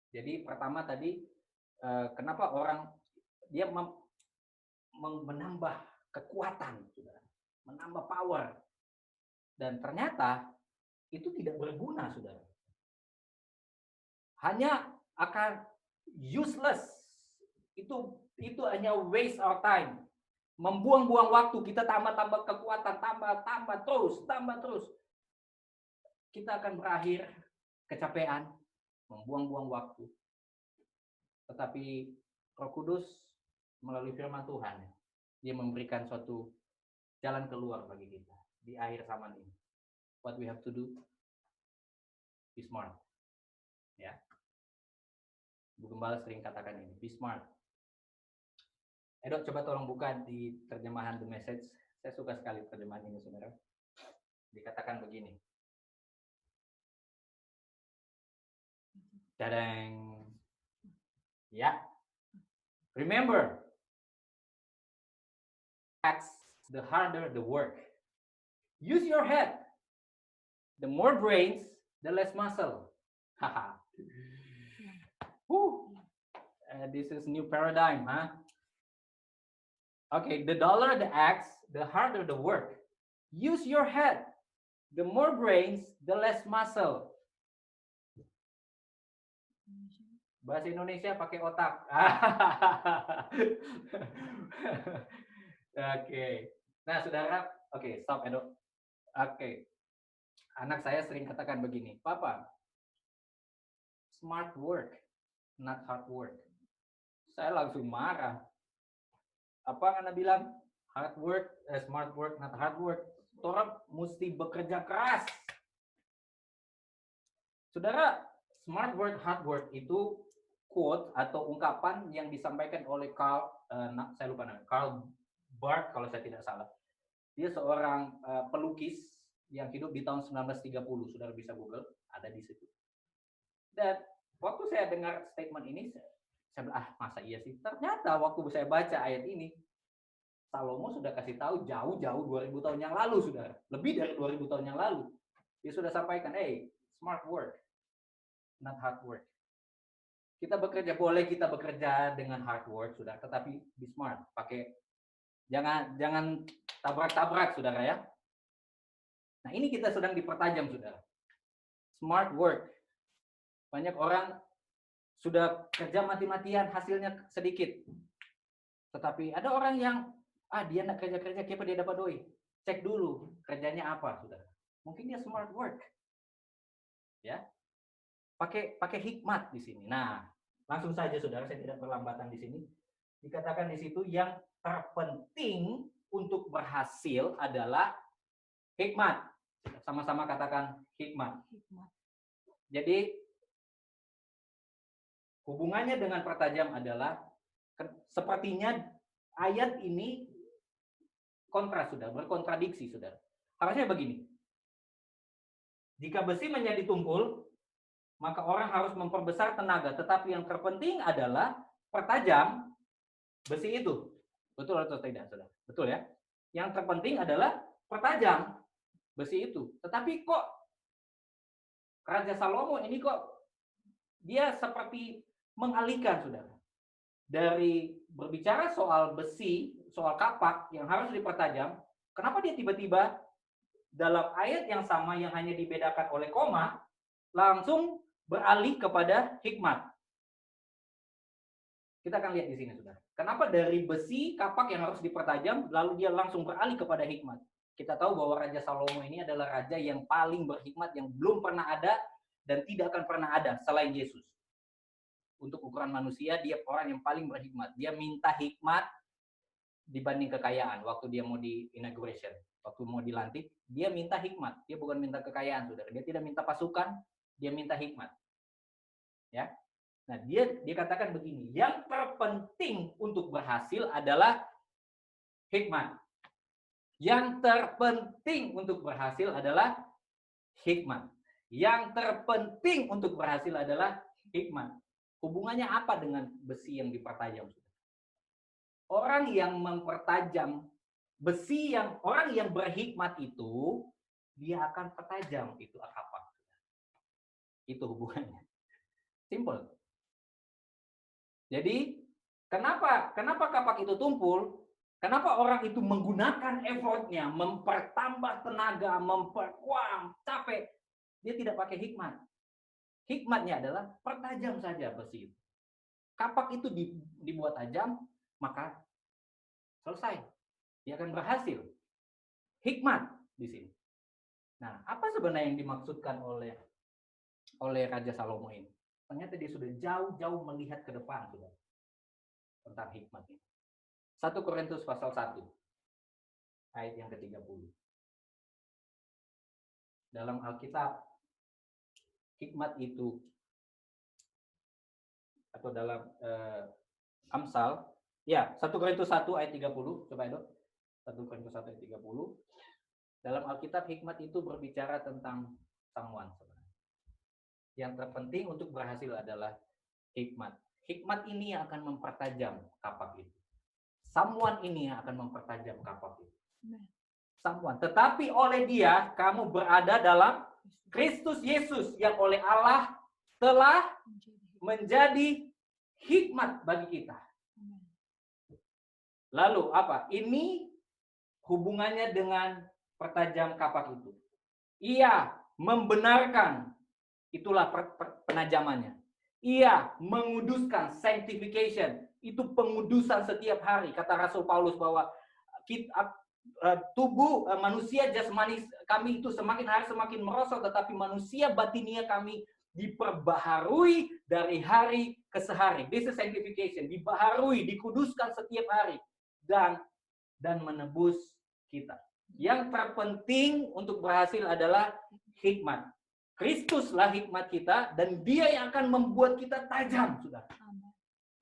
Jadi pertama tadi, kenapa orang dia menambah kekuatan, saudara, menambah power. Dan ternyata itu tidak berguna, saudara. Hanya akan useless. Itu hanya waste our time. Membuang-buang waktu, kita tambah kekuatan, tambah terus. Kita akan berakhir kecapean, membuang-buang waktu. Tetapi Roh Kudus melalui firman Tuhan, dia memberikan suatu jalan keluar bagi kita di akhir zaman ini. What we have to do? Be smart. Ya. Bu Gembala sering katakan ini, be smart. Edo, coba tolong buka di terjemahan The Message. Saya suka sekali terjemahan ini, saudara. Dikatakan begini. Dadang. Ya. Remember, the harder the work. Use your head. The more brains, the less muscle. Haha. This is new paradigm, huh? Okay, the duller the axe, the harder the work. Use your head. The more brains, the less muscle. Bahasa Indonesia pakai otak. Oke. Nah, saudara, oke, stop, Edo. Oke. Anak saya sering katakan begini, Papa, smart work, not hard work. Saya langsung marah. Apa Anda bilang? Hard work, smart work, not hard work. Orang mesti bekerja keras. Saudara, smart work, hard work itu quote atau ungkapan yang disampaikan oleh Karl Barth kalau saya tidak salah. Dia seorang pelukis yang hidup di tahun 1930. Saudara bisa Google, ada di situ. Dan waktu saya dengar statement ini, saya bilang, masa iya sih? Ternyata waktu saya baca ayat ini, Salomo sudah kasih tahu jauh-jauh 2000 tahun yang lalu, saudara. Lebih dari 2000 tahun yang lalu. Dia sudah sampaikan, smart work, not hard work. Kita bekerja dengan hard work, saudara, tetapi be smart. Jangan tabrak-tabrak, saudara ya. Nah, ini kita sedang dipertajam, saudara. Smart work. Banyak orang sudah kerja mati-matian, hasilnya sedikit. Tetapi ada orang yang dia nak kerja-kerja, kenapa dia dapat doi? Cek dulu kerjanya apa, saudara. Mungkin dia smart work. Ya. Pakai hikmat di sini. Nah, langsung saja saudara, saya tidak berlambatan di sini. Dikatakan di situ yang terpenting untuk berhasil adalah hikmat. Sama-sama katakan hikmat. Jadi hubungannya dengan pertajam adalah sepertinya ayat ini berkontradiksi, saudara. Harusnya begini. Jika besi menjadi tumpul, maka orang harus memperbesar tenaga. Tetapi yang terpenting adalah pertajam besi itu. Betul atau tidak, saudara? Betul ya? Yang terpenting adalah pertajam besi itu. Tetapi kok Raja Salomo ini kok dia seperti mengalihkan, saudara. Dari berbicara soal besi, soal kapak yang harus dipertajam, kenapa dia tiba-tiba dalam ayat yang sama yang hanya dibedakan oleh koma, langsung beralih kepada hikmat. Kita akan lihat di sini, saudara. Kenapa dari besi, kapak yang harus dipertajam, lalu dia langsung beralih kepada hikmat. Kita tahu bahwa Raja Salomo ini adalah raja yang paling berhikmat, yang belum pernah ada dan tidak akan pernah ada selain Yesus. Untuk ukuran manusia, dia orang yang paling berhikmat. Dia minta hikmat dibanding kekayaan. Waktu dia mau di inauguration, waktu mau dilantik, dia minta hikmat. Dia bukan minta kekayaan, saudara. Dia tidak minta pasukan, dia minta hikmat. Ya. Nah, dia katakan begini, yang terpenting untuk berhasil adalah hikmat. Yang terpenting untuk berhasil adalah hikmat. Yang terpenting untuk berhasil adalah hikmat. Hubungannya apa dengan besi yang dipertajam? Orang yang mempertajam besi, orang yang berhikmat itu, dia akan pertajam itu kapak. Itu hubungannya. Simple. Jadi, kenapa kapak itu tumpul? Kenapa orang itu menggunakan effortnya, mempertambah tenaga, memperkuat, capek. Dia tidak pakai hikmat. Hikmatnya adalah pertajam saja besi itu. Kapak itu dibuat tajam, maka selesai. Dia akan berhasil. Hikmat di sini. Nah, apa sebenarnya yang dimaksudkan oleh Raja Salomo ini? Ternyata dia sudah jauh-jauh melihat ke depan, sudah tentang hikmat ini. 1 Korintus pasal 1 ayat yang ke-30. Dalam Alkitab, hikmat itu atau dalam Amsal, ya 1 Korintus 1 ayat 30, coba itu 1 Korintus 1 ayat 30. Dalam Alkitab, hikmat itu berbicara tentang someone sebenarnya. Yang terpenting untuk berhasil adalah hikmat. Hikmat ini yang akan mempertajam kapak itu. Someone ini yang akan mempertajam kapak itu. Someone. Tetapi oleh dia, kamu berada dalam Kristus Yesus yang oleh Allah telah menjadi hikmat bagi kita. Lalu apa? Ini hubungannya dengan pertajam kapak itu. Ia membenarkan, itulah penajamannya. Ia menguduskan, sanctification, itu pengudusan setiap hari. Kata Rasul Paulus bahwa tubuh manusia jasmani kami itu semakin hari semakin merosot, tetapi manusia batinia kami diperbaharui dari hari ke sehari. This is sanctification, dibaharui, dikuduskan setiap hari dan menebus kita. Yang terpenting untuk berhasil adalah hikmat. Kristuslah hikmat kita dan dia yang akan membuat kita tajam, sudah.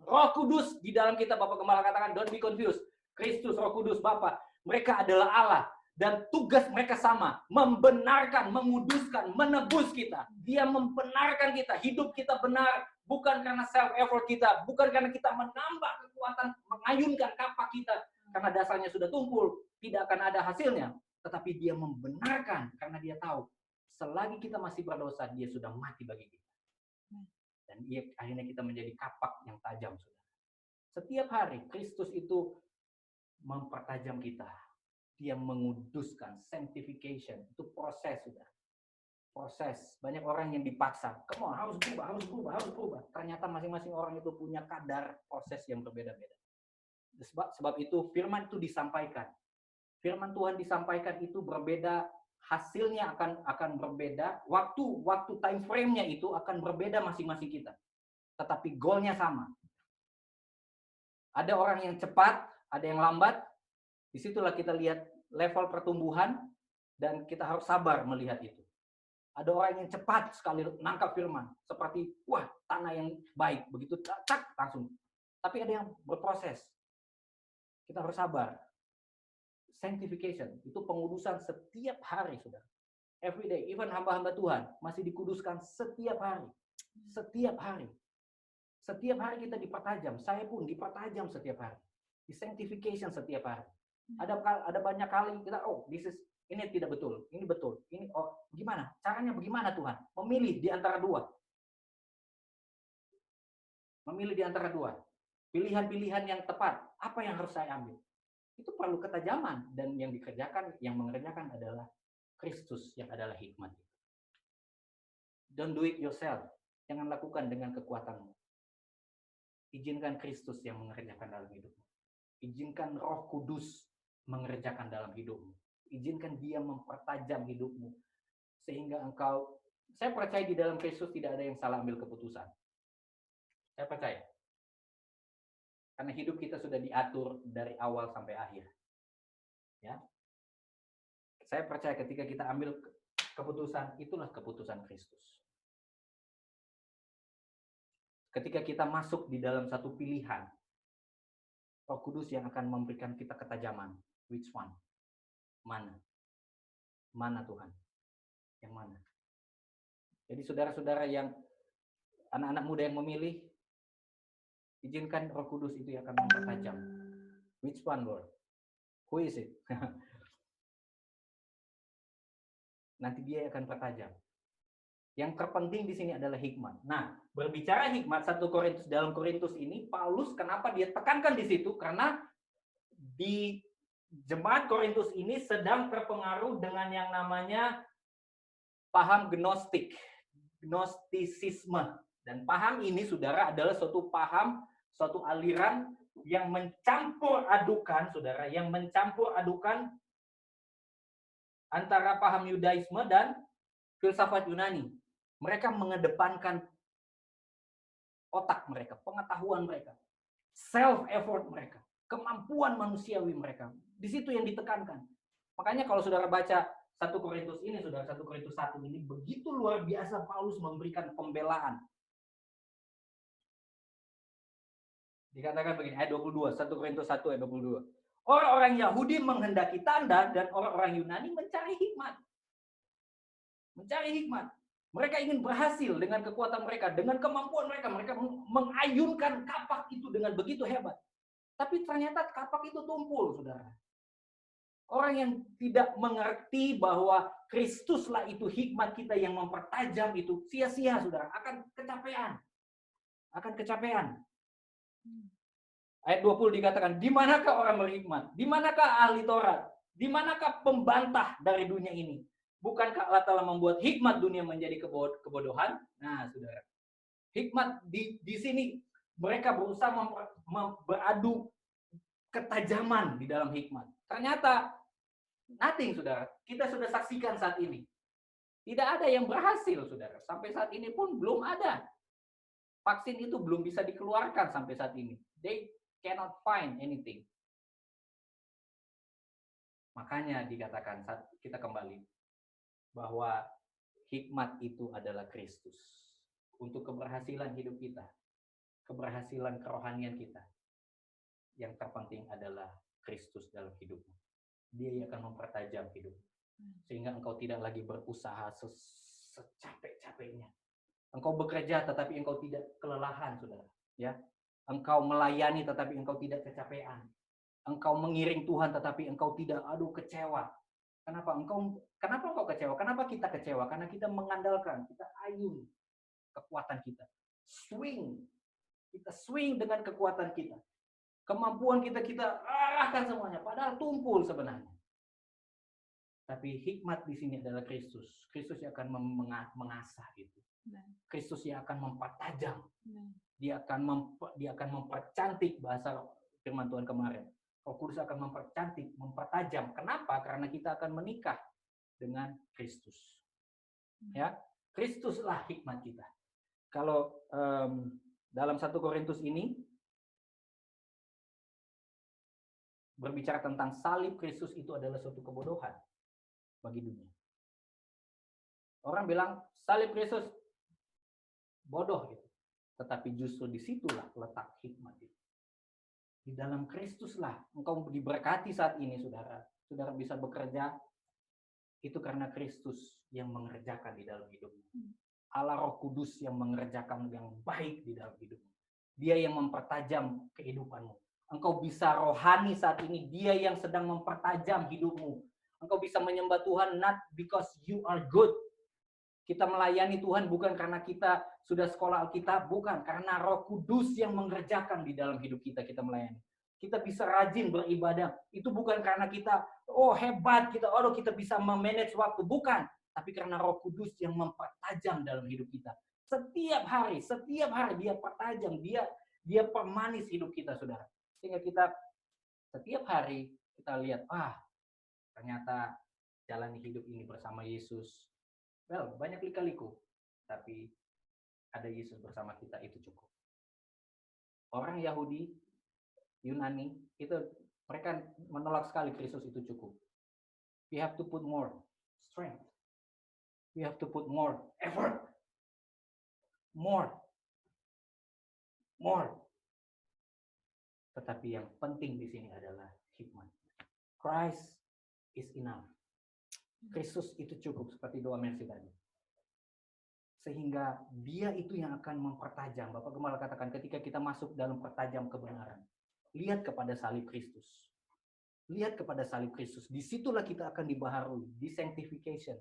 Roh Kudus di dalam kita, Bapak Gembala katakan, don't be confused. Kristus, Roh Kudus, Bapa, mereka adalah Allah dan tugas mereka sama, membenarkan, menguduskan, menebus kita. Dia membenarkan kita, hidup kita benar bukan karena self effort kita, bukan karena kita menambah kekuatan, mengayunkan kapak kita karena dasarnya sudah tumpul, tidak akan ada hasilnya, tetapi dia membenarkan karena dia tahu selagi kita masih berdosa, dia sudah mati bagi kita. Dan akhirnya kita menjadi kapak yang tajam, saudara. Setiap hari, Kristus itu mempertajam kita. Dia menguduskan, sanctification. Itu proses, saudara. Proses. Banyak orang yang dipaksa. Come on, harus berubah. Ternyata masing-masing orang itu punya kadar proses yang berbeda-beda. Sebab itu, firman itu disampaikan. Firman Tuhan disampaikan itu berbeda, hasilnya akan berbeda, waktu time frame-nya itu akan berbeda masing-masing kita. Tetapi goal-nya sama. Ada orang yang cepat, ada yang lambat. Disitulah kita lihat level pertumbuhan dan kita harus sabar melihat itu. Ada orang yang cepat sekali nangkap firman, seperti wah, tanah yang baik, begitu tak langsung. Tapi ada yang berproses. Kita harus sabar. Sanctification, itu pengudusan setiap hari, saudara. Every day, even hamba-hamba Tuhan masih dikuduskan setiap hari. Setiap hari. Setiap hari kita dipertajam. Saya pun dipertajam setiap hari. Di sanctification setiap hari. Ada banyak kali kita, ini tidak betul, ini betul. Ini gimana? Caranya bagaimana Tuhan? Memilih di antara dua. Memilih di antara dua. Pilihan-pilihan yang tepat. Apa yang harus saya ambil? Itu perlu ketajaman dan yang mengerjakan adalah Kristus yang adalah hikmat. Don't do it yourself. Jangan lakukan dengan kekuatanmu. Izinkan Kristus yang mengerjakan dalam hidupmu. Izinkan Roh Kudus mengerjakan dalam hidupmu. Izinkan dia mempertajam hidupmu sehingga saya percaya di dalam Kristus tidak ada yang salah ambil keputusan. Saya percaya. Karena hidup kita sudah diatur dari awal sampai akhir. Ya. Saya percaya ketika kita ambil keputusan, itulah keputusan Kristus. Ketika kita masuk di dalam satu pilihan, Roh Kudus yang akan memberikan kita ketajaman. Which one? Mana? Mana Tuhan? Yang mana? Jadi saudara-saudara yang anak-anak muda yang memilih, izinkan Roh Kudus itu yang akan mempertajam. Which one, Lord? Who is it? Nanti dia akan pertajam. Yang terpenting di sini adalah hikmat. Nah, berbicara hikmat, dalam Korintus ini, Paulus kenapa dia tekankan di situ? Karena di jemaat Korintus ini sedang terpengaruh dengan yang namanya paham gnostisisme. Dan paham ini, saudara, adalah suatu paham, suatu aliran yang mencampur adukan, saudara, yang mencampur adukan antara paham Yudaisme dan filsafat Yunani. Mereka mengedepankan otak mereka, pengetahuan mereka, self-effort mereka, kemampuan manusiawi mereka. Di situ yang ditekankan. Makanya kalau saudara baca 1 Korintus ini, saudara, 1 Korintus 1 ini, begitu luar biasa Paulus memberikan pembelaan. Dikatakan begini, ayat 22, 1 Korintus 1 ayat 22. Orang-orang Yahudi menghendaki tanda dan orang-orang Yunani mencari hikmat. Mencari hikmat. Mereka ingin berhasil dengan kekuatan mereka, dengan kemampuan mereka. Mereka mengayunkan kapak itu dengan begitu hebat. Tapi ternyata kapak itu tumpul, saudara. Orang yang tidak mengerti bahwa Kristuslah itu hikmat kita yang mempertajam itu, sia-sia, saudara. Akan kecapean. Akan kecapean. Ayat 20 dikatakan, di manakah orang berhikmat? Di manakah ahli Taurat? Di manakah pembantah dari dunia ini? Bukankah Allah telah membuat hikmat dunia menjadi kebodohan? Nah, saudara. Hikmat di sini mereka berusaha beradu ketajaman di dalam hikmat. Ternyata nothing, saudara. Kita sudah saksikan saat ini. Tidak ada yang berhasil, saudara. Sampai saat ini pun belum ada. Vaksin itu belum bisa dikeluarkan sampai saat ini. They cannot find anything. Makanya dikatakan saat kita kembali bahwa hikmat itu adalah Kristus. Untuk keberhasilan hidup kita, keberhasilan kerohanian kita, yang terpenting adalah Kristus dalam hidupmu. Dia yang akan mempertajam hidup. Sehingga engkau tidak lagi berusaha secapek-capeknya. Engkau bekerja tetapi engkau tidak kelelahan, saudara. Ya, engkau melayani tetapi engkau tidak kecapean. Engkau mengiring Tuhan tetapi engkau tidak kecewa. Kenapa engkau kecewa? Kenapa kita kecewa? Karena kita mengandalkan, kita ayun kekuatan kita. Kita swing dengan kekuatan kita. Kemampuan kita arahkan semuanya, padahal tumpul sebenarnya. Tapi hikmat di sini adalah Kristus. Kristus yang akan mengasah itu. Kristus yang akan mempertajam. Dia akan mempercantik, bahasa firman Tuhan kemarin. Roh Kudus akan mempercantik, mempertajam. Kenapa? Karena kita akan menikah dengan Kristus. Ya, Kristuslah hikmat kita. Kalau dalam 1 Korintus ini berbicara tentang salib Kristus, itu adalah suatu kebodohan bagi dunia. Orang bilang salib Kristus bodoh gitu. Tetapi justru disitulah letak hikmat itu. Di dalam Kristuslah engkau diberkati saat ini, saudara. Saudara bisa bekerja, itu karena Kristus yang mengerjakan di dalam hidupmu. Allah Roh Kudus yang mengerjakan yang baik di dalam hidupmu. Dia yang mempertajam kehidupanmu. Engkau bisa rohani saat ini, dia yang sedang mempertajam hidupmu. Engkau bisa menyembah Tuhan not because you are good. Kita melayani Tuhan bukan karena kita sudah sekolah Alkitab, bukan. Karena Roh Kudus yang mengerjakan di dalam hidup kita melayani. Kita bisa rajin beribadah. Itu bukan karena kita, hebat, kita bisa memanage waktu. Bukan. Tapi karena Roh Kudus yang mempertajam dalam hidup kita. Setiap hari dia pertajam. Dia permanis hidup kita, saudara. Sehingga kita setiap hari kita lihat, ternyata jalani hidup ini bersama Yesus. Banyak lika-liku, tapi ada Yesus bersama kita, itu cukup. Orang Yahudi, Yunani, itu mereka menolak sekali Kristus itu cukup. We have to put more strength. We have to put more effort. More. Tetapi yang penting di sini adalah hikmat. Christ is enough. Kristus itu cukup, seperti doa Mercy tadi. Sehingga dia itu yang akan mempertajam. Bapak Gembala katakan ketika kita masuk dalam pertajam kebenaran, lihat kepada salib Kristus. Lihat kepada salib Kristus. Disitulah kita akan dibaharui, di-sanctification.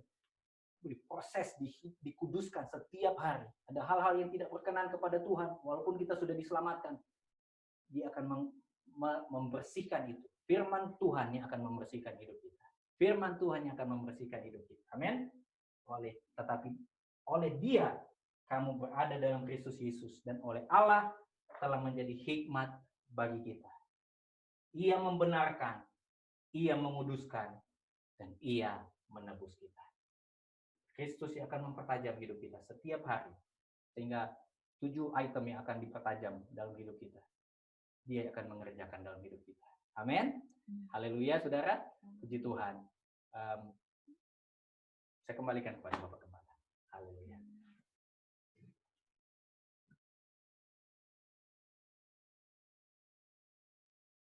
Proses dikuduskan setiap hari. Ada hal-hal yang tidak berkenan kepada Tuhan, walaupun kita sudah diselamatkan. Dia akan membersihkan itu. Firman Tuhan yang akan membersihkan hidup kita. Firman Tuhan yang akan membersihkan hidup kita. Amin. Tetapi oleh Dia kamu berada dalam Kristus Yesus, dan oleh Allah telah menjadi hikmat bagi kita. Ia membenarkan, Ia menguduskan, dan Ia menebus kita. Kristus yang akan mempertajam hidup kita setiap hari. Sehingga 7 item yang akan dipertajam dalam hidup kita, Dia akan mengerjakan dalam hidup kita. Amin. Haleluya, saudara. Puji Tuhan. Saya kembalikan kepada Bapak Gembala. Haleluya.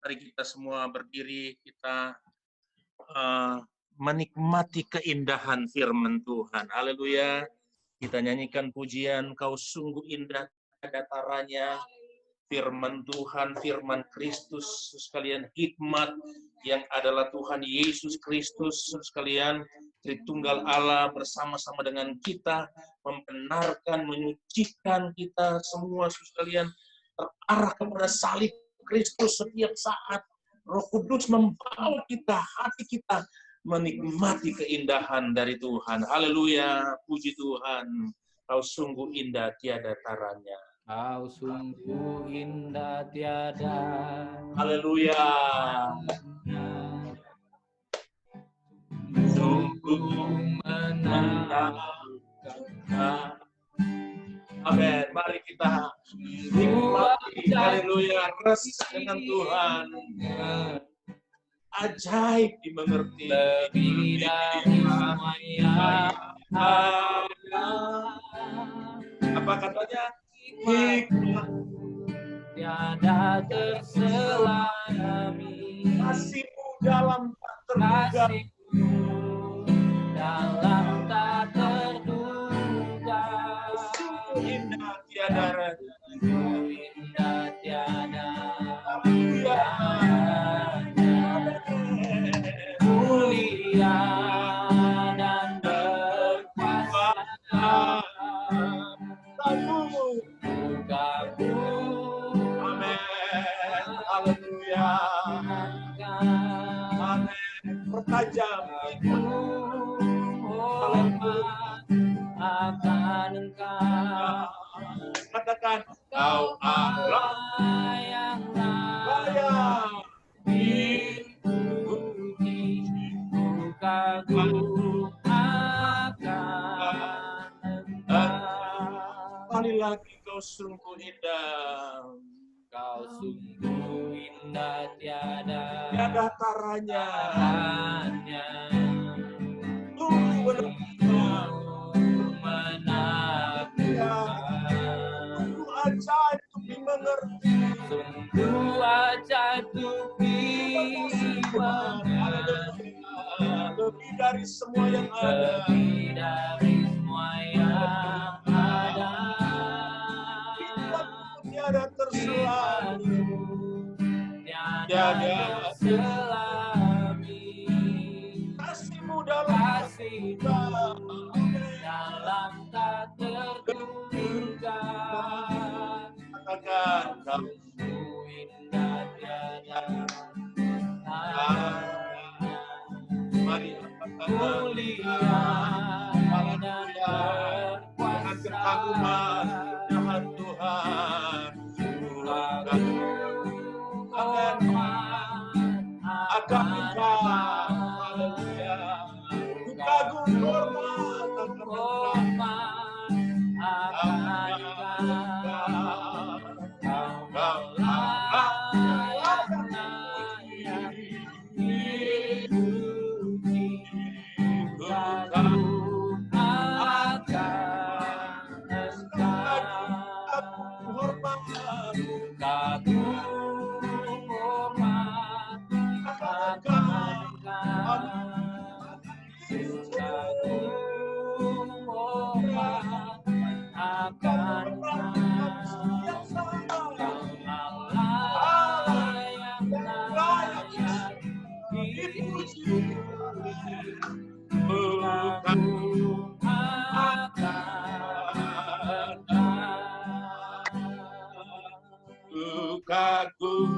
Mari kita semua berdiri, kita menikmati keindahan firman Tuhan. Haleluya. Kita nyanyikan pujian, Kau sungguh indah tiada taranya. Firman Tuhan, firman Kristus, sekalian hikmat yang adalah Tuhan Yesus Kristus, sekalian Tritunggal Allah bersama-sama dengan kita, membenarkan, menyucikan kita semua, sekalian terarah kepada salib Kristus setiap saat. Roh Kudus membawa kita, hati kita, menikmati keindahan dari Tuhan. Haleluya, puji Tuhan. Kau sungguh indah tiada taranya. Kau sungguh indah tiada. Haleluya. Sungguh menang. Amin. Mari kita nikmati. Haleluya. Rasa dengan Tuhan. Ajaib dimengerti. Lebih dari semua yang ada. Apa katanya? Hikmat tiada terselami. kasih-Mu dalam tak terduga. Kasih-Mu dalam tak terduga. Sungguh indah tiada. Sungguh indah tiada. Mulia dan berkuasa. Amin. Haleluya. Amin. Pertajam. Akan Engkau. Katakan, Kau Allah yang layak dipuji. Ku kagum akan Engkau. Kali lagi Kau sungguh indah. Kau sungguh indah tiada Taranya. Sungguh menakjubkan. Sungguh ajaib untuk dimengerti. Sungguh ajaib untuk dimengerti. Lebih dari semua yang ada. Lebih dari semua yang ada. Tiada terselami. Tiada terselami. Kasih-Mu dalam dalam tak terduga. Katakan, Kau sungguh indah tiada. Mari Mulia dan berkuasa. Kekaguman Tuhan Tuhan. Akan Engkau. Haleluya. Ku kagum hormat akan kagum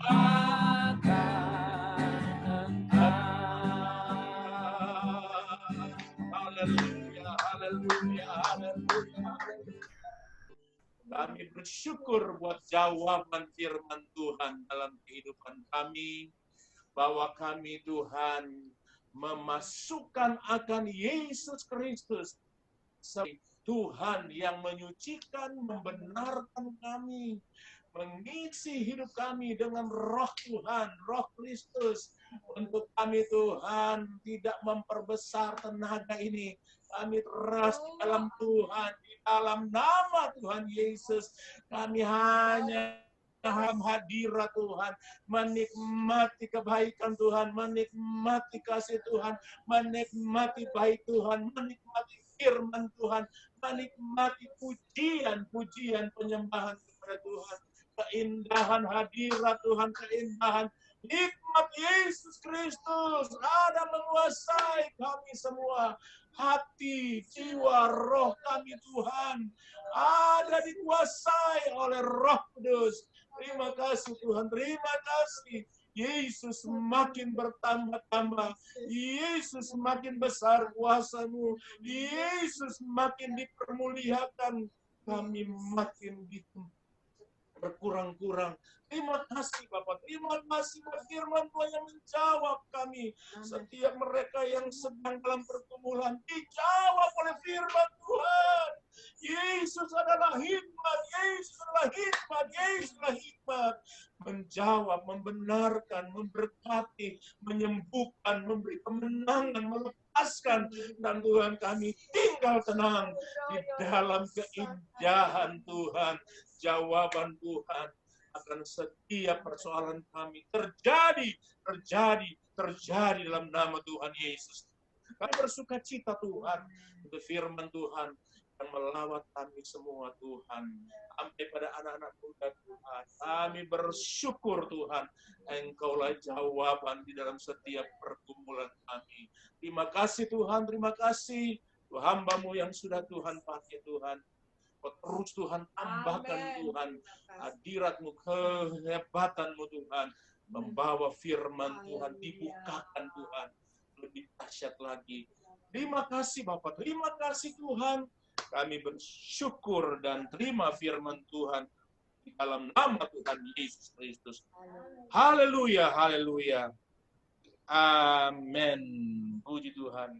akan Kami bersyukur buat jawaban firman Tuhan dalam kehidupan kami, bahwa kami Tuhan memasukkan akan Yesus Kristus sebagai Tuhan yang menyucikan, membenarkan kami, mengisi hidup kami dengan roh Tuhan, roh Kristus. Untuk kami Tuhan tidak memperbesar tenaga ini. Kami teras di dalam Tuhan, di dalam nama Tuhan Yesus. Kami hanya dalam hadirat Tuhan, menikmati kebaikan Tuhan, menikmati kasih Tuhan, menikmati baik Tuhan, menikmati firman Tuhan, menikmati pujian-pujian penyembahan kepada Tuhan. Keindahan hadirat Tuhan, keindahan nikmat Yesus Kristus ada menguasai kami semua. Hati, jiwa, roh kami Tuhan ada dikuasai oleh Roh Kudus. Terima kasih Tuhan, terima kasih. Yesus makin bertambah-tambah. Yesus makin besar kuasa-Mu. Yesus makin dipermuliakan. Kami makin berkurang-kurang. Terima kasih Bapak, terima kasih buat firman Tuhan yang menjawab kami. Setiap mereka yang sedang dalam pergumulan dijawab oleh firman Tuhan. Yesus adalah hikmat, Yesus adalah hikmat, Yesus adalah hikmat. Menjawab, membenarkan, memberkati, menyembuhkan, memberi kemenangan, melepaskan. Dan Tuhan kami tinggal tenang di dalam keindahan Tuhan. Jawaban Tuhan akan setiap persoalan kami terjadi dalam nama Tuhan Yesus. Kami bersuka cita Tuhan untuk firman Tuhan yang melawat kami semua Tuhan. Sampai pada anak-anak muda Tuhan. Kami bersyukur Tuhan. Engkaulah jawaban di dalam setiap pergumulan kami. Terima kasih Tuhan, terima kasih. Hamba-Mu yang sudah Tuhan pakai Tuhan. Terus Tuhan tambahkan Tuhan hadirat-Mu, kehebatan-Mu Tuhan, membawa firman Tuhan, dibukakan Tuhan lebih dahsyat lagi. Terima kasih Bapak, terima kasih Tuhan. Kami bersyukur dan terima firman Tuhan di dalam nama Tuhan Yesus Kristus. Haleluya, haleluya. Amin. Puji Tuhan.